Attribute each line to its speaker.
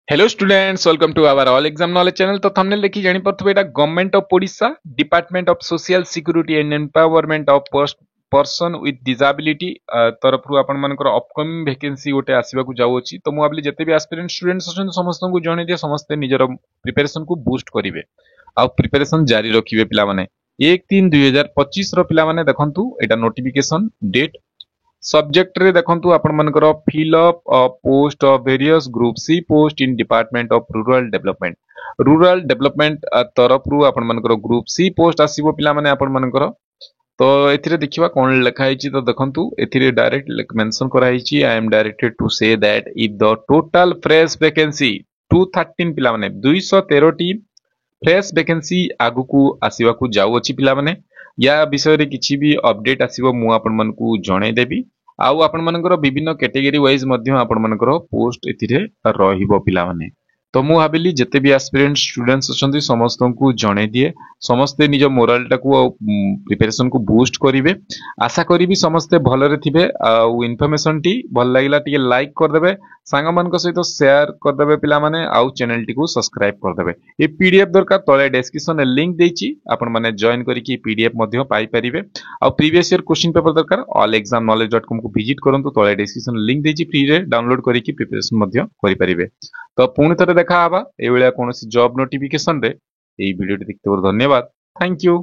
Speaker 1: Hello students, welcome to our all exam knowledge channel. तो thumbnail देखि जानि परथबे एटा government of Odisha department of social security and empowerment of person with disability तरफ रु आपण मानकर अपकमिंग वैकेंसी गोटे आसीबा को जाउ अछि। तो मु भाबली जते भी एस्पिरेंट स्टूडेंट्स अछन समस्त को जणे जे समस्त निजर प्रिपरेशन को बूस्ट करिवे आ प्रिपरेशन जारी रखिबे पिला माने 1-3-2025 रो पिला माने देखंतु एटा नोटिफिकेशन डेट सब्जेक्ट रे देखंतु आपण मानकर fill up post of various group C post in department of rural development तरफ रु आपण मानकर ग्रुप सी पोस्ट आसीबो पिला माने आपण मानकर। तो एथिरे देखिबा कोन लेखा हिची। तो देखंतु एथिरे डायरेक्ट मेंशन करा हिची I am directed to say that if the total fresh vacancy 213 पिला माने 213 टी फ्रेश वैकेंसी आगु को आसीबा को जाउ अछि पिला माने। या विषय रे किछि भी अपडेट आसीबो मु आपण मन को जणे देबी। आउ आपण मानकर विभिन्न कैटेगरी वाइज मध्य आपण मानकर पोस्ट एथिरे रहिबो पिला माने। तो मु भाबिली जते भी एस्पिरेंट स्टूडेंट्स अछंती समस्त को जणे दिए, समस्ते निज मोराल टाकू प्रिपरेशन को बूस्ट करिवे। आशा करिबी समस्ते भलरे थिबे। आउ इन्फॉर्मेशन टी भल लागिला टिके लाइक कर देबे, सांग मानक सहित शेयर कर देबे पिला माने, आउ चैनल टी को सब्सक्राइब कर देबे। ए पीडीएफ दरकार तळे डिस्क्रिप्शन रे लिंक देछि, आपण माने जॉइन करिकि पीडीएफ मध्य पाई परिबे। आ प्रीवियस ईयर क्वेश्चन पेपर दरकार allexamknowledge.com को विजिट करंतु, तळे डिस्क्रिप्शन लिंक देछि, फ्री रे डाउनलोड करिकि प्रिपरेशन मध्य करि परिबे। तो पुणी थरे देखा हबा ए बेला कोनोसी जॉब नोटिफिकेशन रे। एई वीडियो देखते धन्यवाद। Thank you.